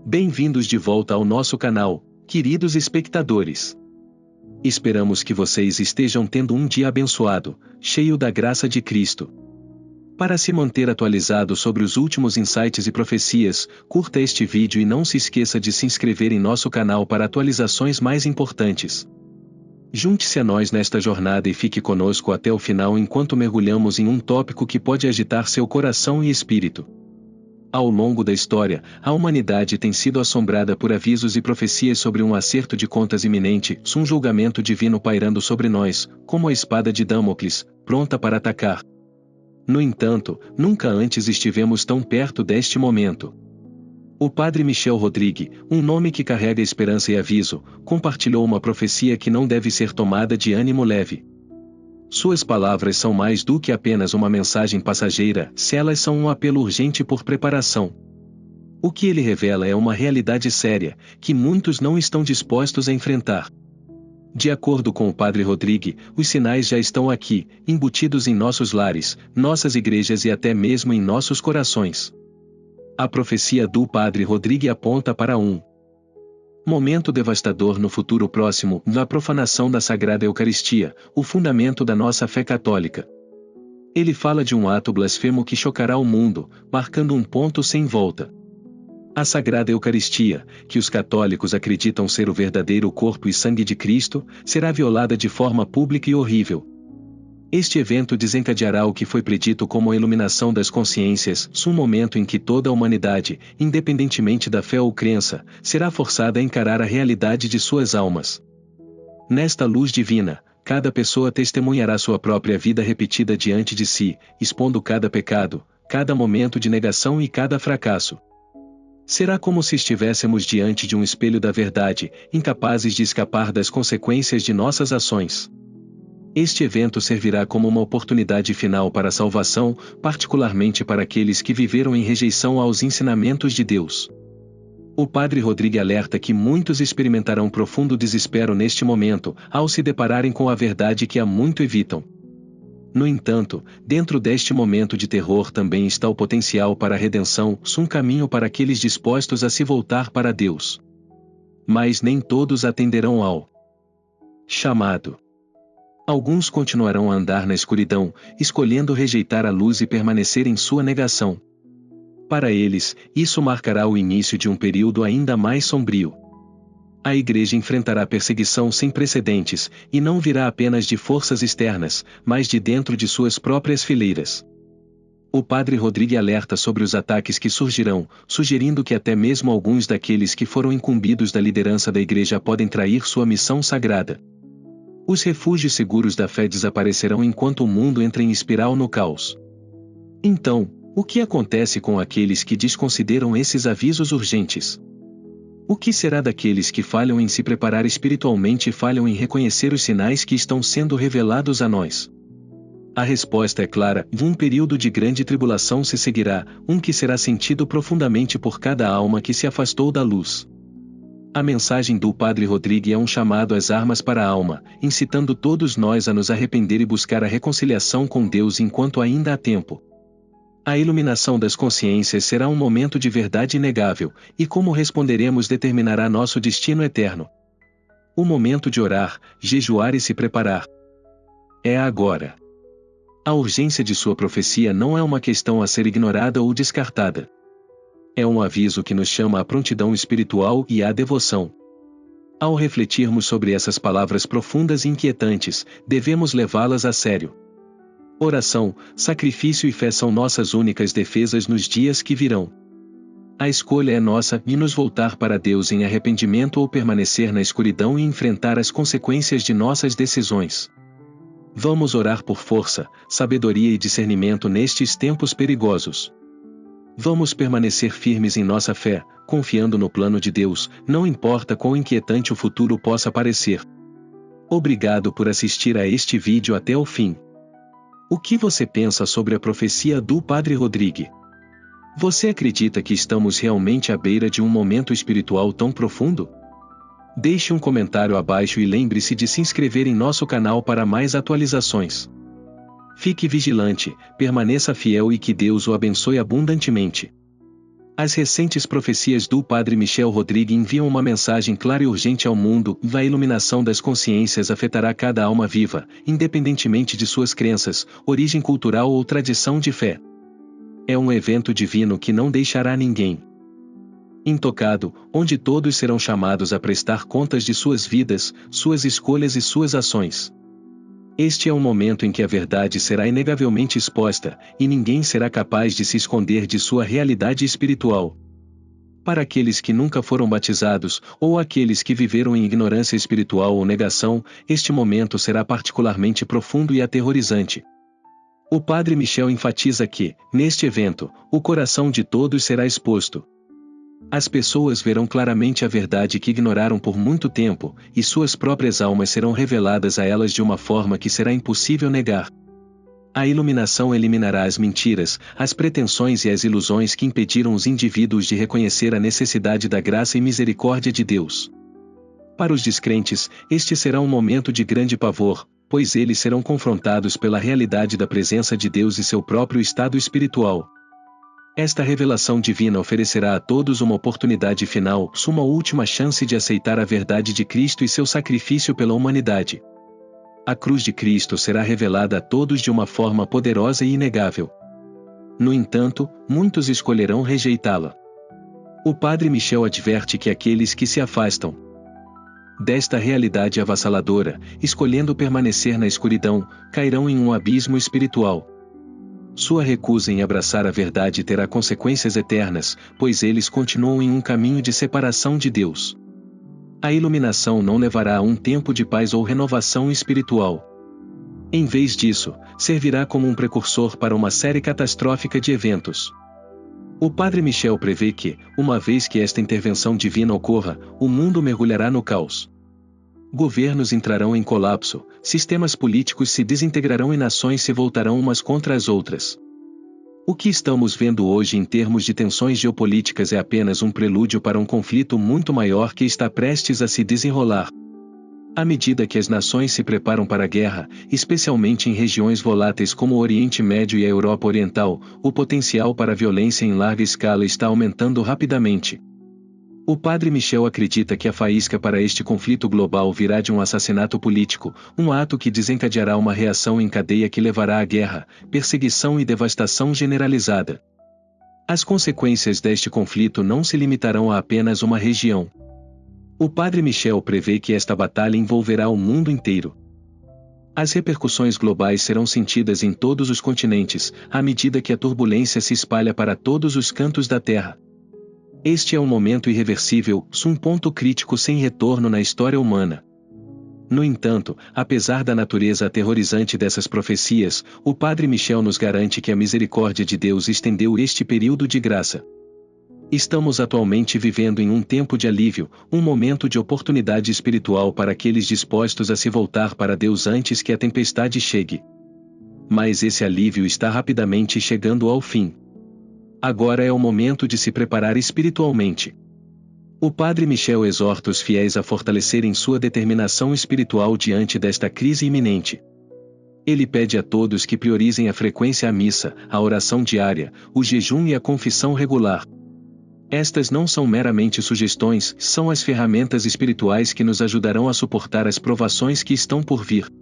Bem-vindos de volta ao nosso canal, queridos espectadores. Esperamos que vocês estejam tendo um dia abençoado, cheio da graça de Cristo. Para se manter atualizado sobre os últimos insights e profecias, curta este vídeo e não se esqueça de se inscrever em nosso canal para atualizações mais importantes. Junte-se a nós nesta jornada e fique conosco até o final enquanto mergulhamos em um tópico que pode agitar seu coração e espírito. Ao longo da história, a humanidade tem sido assombrada por avisos e profecias sobre um acerto de contas iminente, um julgamento divino pairando sobre nós, como a espada de Damocles, pronta para atacar. No entanto, nunca antes estivemos tão perto deste momento. O padre Michel Rodrigue, um nome que carrega esperança e aviso, compartilhou uma profecia que não deve ser tomada de ânimo leve. Suas palavras são mais do que apenas uma mensagem passageira, se elas são um apelo urgente por preparação. O que ele revela é uma realidade séria, que muitos não estão dispostos a enfrentar. De acordo com o padre Rodrigue, os sinais já estão aqui, embutidos em nossos lares, nossas igrejas e até mesmo em nossos corações. A profecia do padre Rodrigue aponta para um momento devastador no futuro próximo, na profanação da Sagrada Eucaristia, o fundamento da nossa fé católica. Ele fala de um ato blasfemo que chocará o mundo, marcando um ponto sem volta. A Sagrada Eucaristia, que os católicos acreditam ser o verdadeiro corpo e sangue de Cristo, será violada de forma pública e horrível. Este evento desencadeará o que foi predito como a iluminação das consciências, um momento em que toda a humanidade, independentemente da fé ou crença, será forçada a encarar a realidade de suas almas. Nesta luz divina, cada pessoa testemunhará sua própria vida repetida diante de si, expondo cada pecado, cada momento de negação e cada fracasso. Será como se estivéssemos diante de um espelho da verdade, incapazes de escapar das consequências de nossas ações. Este evento servirá como uma oportunidade final para a salvação, particularmente para aqueles que viveram em rejeição aos ensinamentos de Deus. O padre Rodrigue alerta que muitos experimentarão profundo desespero neste momento, ao se depararem com a verdade que há muito evitam. No entanto, dentro deste momento de terror também está o potencial para a redenção, um caminho para aqueles dispostos a se voltar para Deus. Mas nem todos atenderão ao chamado. Alguns continuarão a andar na escuridão, escolhendo rejeitar a luz e permanecer em sua negação. Para eles, isso marcará o início de um período ainda mais sombrio. A Igreja enfrentará perseguição sem precedentes, e não virá apenas de forças externas, mas de dentro de suas próprias fileiras. O padre Rodrigue alerta sobre os ataques que surgirão, sugerindo que até mesmo alguns daqueles que foram incumbidos da liderança da Igreja podem trair sua missão sagrada. Os refúgios seguros da fé desaparecerão enquanto o mundo entra em espiral no caos. Então, o que acontece com aqueles que desconsideram esses avisos urgentes? O que será daqueles que falham em se preparar espiritualmente e falham em reconhecer os sinais que estão sendo revelados a nós? A resposta é clara: um período de grande tribulação se seguirá, um que será sentido profundamente por cada alma que se afastou da luz. A mensagem do padre Rodrigue é um chamado às armas para a alma, incitando todos nós a nos arrepender e buscar a reconciliação com Deus enquanto ainda há tempo. A iluminação das consciências será um momento de verdade inegável, e como responderemos determinará nosso destino eterno. O momento de orar, jejuar e se preparar é agora. A urgência de sua profecia não é uma questão a ser ignorada ou descartada. É um aviso que nos chama à prontidão espiritual e à devoção. Ao refletirmos sobre essas palavras profundas e inquietantes, devemos levá-las a sério. Oração, sacrifício e fé são nossas únicas defesas nos dias que virão. A escolha é nossa, e nos voltar para Deus em arrependimento ou permanecer na escuridão e enfrentar as consequências de nossas decisões. Vamos orar por força, sabedoria e discernimento nestes tempos perigosos. Vamos permanecer firmes em nossa fé, confiando no plano de Deus, não importa quão inquietante o futuro possa parecer. Obrigado por assistir a este vídeo até o fim. O que você pensa sobre a profecia do padre Rodrigue? Você acredita que estamos realmente à beira de um momento espiritual tão profundo? Deixe um comentário abaixo e lembre-se de se inscrever em nosso canal para mais atualizações. Fique vigilante, permaneça fiel e que Deus o abençoe abundantemente. As recentes profecias do Padre Michel Rodrigues enviam uma mensagem clara e urgente ao mundo: a iluminação das consciências afetará cada alma viva, independentemente de suas crenças, origem cultural ou tradição de fé. É um evento divino que não deixará ninguém intocado, onde todos serão chamados a prestar contas de suas vidas, suas escolhas e suas ações. Este é um momento em que a verdade será inegavelmente exposta, e ninguém será capaz de se esconder de sua realidade espiritual. Para aqueles que nunca foram batizados, ou aqueles que viveram em ignorância espiritual ou negação, este momento será particularmente profundo e aterrorizante. O Padre Michel enfatiza que, neste evento, o coração de todos será exposto. As pessoas verão claramente a verdade que ignoraram por muito tempo, e suas próprias almas serão reveladas a elas de uma forma que será impossível negar. A iluminação eliminará as mentiras, as pretensões e as ilusões que impediram os indivíduos de reconhecer a necessidade da graça e misericórdia de Deus. Para os descrentes, este será um momento de grande pavor, pois eles serão confrontados pela realidade da presença de Deus e seu próprio estado espiritual. Esta revelação divina oferecerá a todos uma oportunidade final, uma última chance de aceitar a verdade de Cristo e seu sacrifício pela humanidade. A cruz de Cristo será revelada a todos de uma forma poderosa e inegável. No entanto, muitos escolherão rejeitá-la. O Padre Michel adverte que aqueles que se afastam desta realidade avassaladora, escolhendo permanecer na escuridão, cairão em um abismo espiritual. Sua recusa em abraçar a verdade terá consequências eternas, pois eles continuam em um caminho de separação de Deus. A iluminação não levará a um tempo de paz ou renovação espiritual. Em vez disso, servirá como um precursor para uma série catastrófica de eventos. O Padre Michel prevê que, uma vez que esta intervenção divina ocorra, o mundo mergulhará no caos. Governos entrarão em colapso, sistemas políticos se desintegrarão e nações se voltarão umas contra as outras. O que estamos vendo hoje em termos de tensões geopolíticas é apenas um prelúdio para um conflito muito maior que está prestes a se desenrolar. À medida que as nações se preparam para a guerra, especialmente em regiões voláteis como o Oriente Médio e a Europa Oriental, o potencial para a violência em larga escala está aumentando rapidamente. O Padre Michel acredita que a faísca para este conflito global virá de um assassinato político, um ato que desencadeará uma reação em cadeia que levará à guerra, perseguição e devastação generalizada. As consequências deste conflito não se limitarão a apenas uma região. O Padre Michel prevê que esta batalha envolverá o mundo inteiro. As repercussões globais serão sentidas em todos os continentes, à medida que a turbulência se espalha para todos os cantos da Terra. Este é um momento irreversível, um ponto crítico sem retorno na história humana. No entanto, apesar da natureza aterrorizante dessas profecias, o Padre Michel nos garante que a misericórdia de Deus estendeu este período de graça. Estamos atualmente vivendo em um tempo de alívio, um momento de oportunidade espiritual para aqueles dispostos a se voltar para Deus antes que a tempestade chegue. Mas esse alívio está rapidamente chegando ao fim. Agora é o momento de se preparar espiritualmente. O Padre Michel exorta os fiéis a fortalecerem sua determinação espiritual diante desta crise iminente. Ele pede a todos que priorizem a frequência à missa, a oração diária, o jejum e a confissão regular. Estas não são meramente sugestões, são as ferramentas espirituais que nos ajudarão a suportar as provações que estão por vir.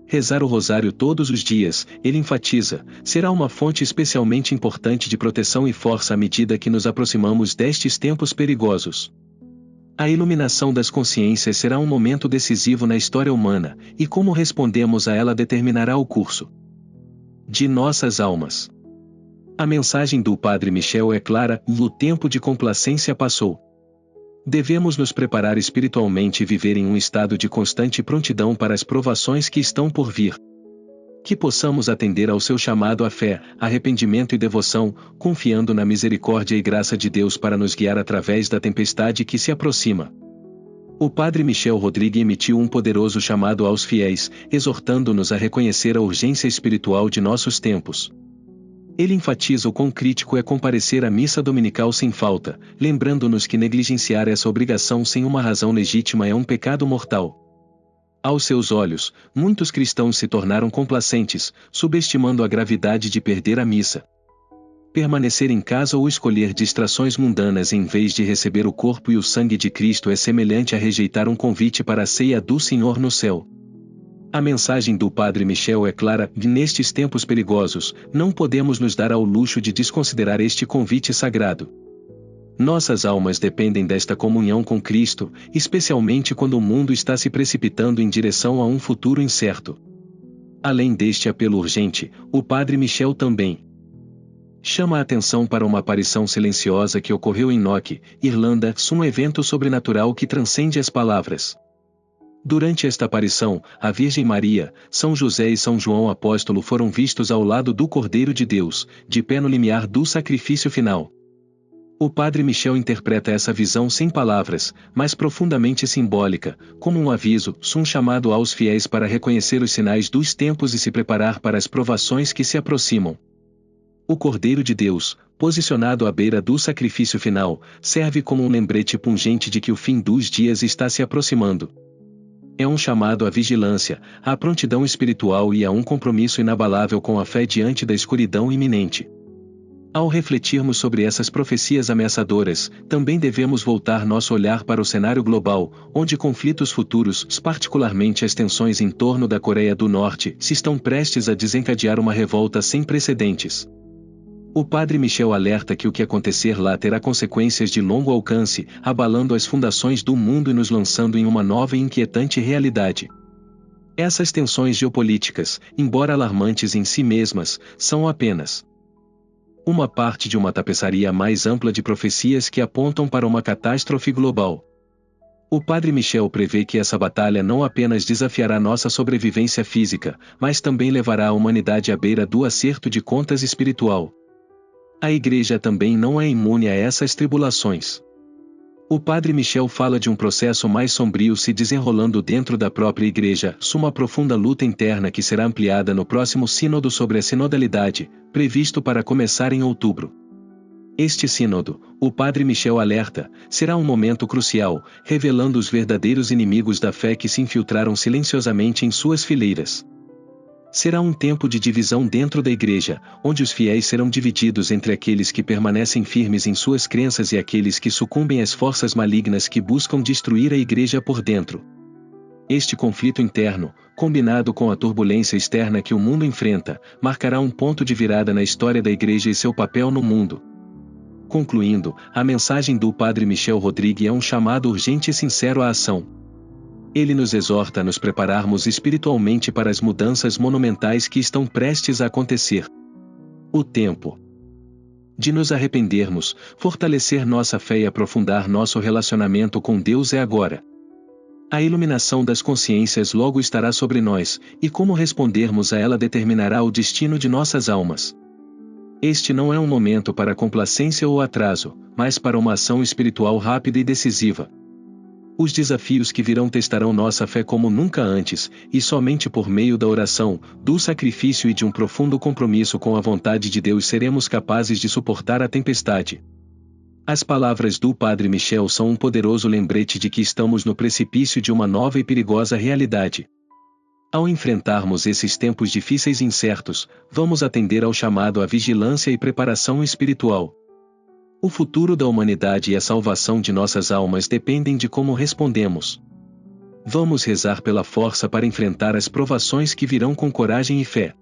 Rezar o rosário todos os dias, ele enfatiza, será uma fonte especialmente importante de proteção e força à medida que nos aproximamos destes tempos perigosos. A iluminação das consciências será um momento decisivo na história humana, e como respondemos a ela determinará o curso de nossas almas. A mensagem do Padre Michel é clara: o tempo de complacência passou. Devemos nos preparar espiritualmente e viver em um estado de constante prontidão para as provações que estão por vir. Que possamos atender ao seu chamado à fé, arrependimento e devoção, confiando na misericórdia e graça de Deus para nos guiar através da tempestade que se aproxima. O Padre Michel Rodrigues emitiu um poderoso chamado aos fiéis, exortando-nos a reconhecer a urgência espiritual de nossos tempos. Ele enfatiza o quão crítico é comparecer à missa dominical sem falta, lembrando-nos que negligenciar essa obrigação sem uma razão legítima é um pecado mortal. Aos seus olhos, muitos cristãos se tornaram complacentes, subestimando a gravidade de perder a missa. Permanecer em casa ou escolher distrações mundanas em vez de receber o corpo e o sangue de Cristo é semelhante a rejeitar um convite para a ceia do Senhor no céu. A mensagem do Padre Michel é clara: nestes tempos perigosos, não podemos nos dar ao luxo de desconsiderar este convite sagrado. Nossas almas dependem desta comunhão com Cristo, especialmente quando o mundo está se precipitando em direção a um futuro incerto. Além deste apelo urgente, o Padre Michel também chama a atenção para uma aparição silenciosa que ocorreu em Knock, Irlanda, um evento sobrenatural que transcende as palavras. Durante esta aparição, a Virgem Maria, São José e São João Apóstolo foram vistos ao lado do Cordeiro de Deus, de pé no limiar do sacrifício final. O Padre Michel interpreta essa visão sem palavras, mas profundamente simbólica, como um aviso, um chamado aos fiéis para reconhecer os sinais dos tempos e se preparar para as provações que se aproximam. O Cordeiro de Deus, posicionado à beira do sacrifício final, serve como um lembrete pungente de que o fim dos dias está se aproximando. É um chamado à vigilância, à prontidão espiritual e a um compromisso inabalável com a fé diante da escuridão iminente. Ao refletirmos sobre essas profecias ameaçadoras, também devemos voltar nosso olhar para o cenário global, onde conflitos futuros, particularmente as tensões em torno da Coreia do Norte, se estão prestes a desencadear uma revolta sem precedentes. O Padre Michel alerta que o que acontecer lá terá consequências de longo alcance, abalando as fundações do mundo e nos lançando em uma nova e inquietante realidade. Essas tensões geopolíticas, embora alarmantes em si mesmas, são apenas uma parte de uma tapeçaria mais ampla de profecias que apontam para uma catástrofe global. O Padre Michel prevê que essa batalha não apenas desafiará nossa sobrevivência física, mas também levará a humanidade à beira do acerto de contas espiritual. A Igreja também não é imune a essas tribulações. O Padre Michel fala de um processo mais sombrio se desenrolando dentro da própria Igreja, uma profunda luta interna que será ampliada no próximo sínodo sobre a sinodalidade, previsto para começar em outubro. Este sínodo, o Padre Michel alerta, será um momento crucial, revelando os verdadeiros inimigos da fé que se infiltraram silenciosamente em suas fileiras. Será um tempo de divisão dentro da Igreja, onde os fiéis serão divididos entre aqueles que permanecem firmes em suas crenças e aqueles que sucumbem às forças malignas que buscam destruir a Igreja por dentro. Este conflito interno, combinado com a turbulência externa que o mundo enfrenta, marcará um ponto de virada na história da Igreja e seu papel no mundo. Concluindo, a mensagem do Padre Michel Rodrigues é um chamado urgente e sincero à ação. Ele nos exorta a nos prepararmos espiritualmente para as mudanças monumentais que estão prestes a acontecer. O tempo de nos arrependermos, fortalecer nossa fé e aprofundar nosso relacionamento com Deus é agora. A iluminação das consciências logo estará sobre nós, e como respondermos a ela determinará o destino de nossas almas. Este não é um momento para complacência ou atraso, mas para uma ação espiritual rápida e decisiva. Os desafios que virão testarão nossa fé como nunca antes, e somente por meio da oração, do sacrifício e de um profundo compromisso com a vontade de Deus seremos capazes de suportar a tempestade. As palavras do Padre Michel são um poderoso lembrete de que estamos no precipício de uma nova e perigosa realidade. Ao enfrentarmos esses tempos difíceis e incertos, vamos atender ao chamado à vigilância e preparação espiritual. O futuro da humanidade e a salvação de nossas almas dependem de como respondemos. Vamos rezar pela força para enfrentar as provações que virão com coragem e fé.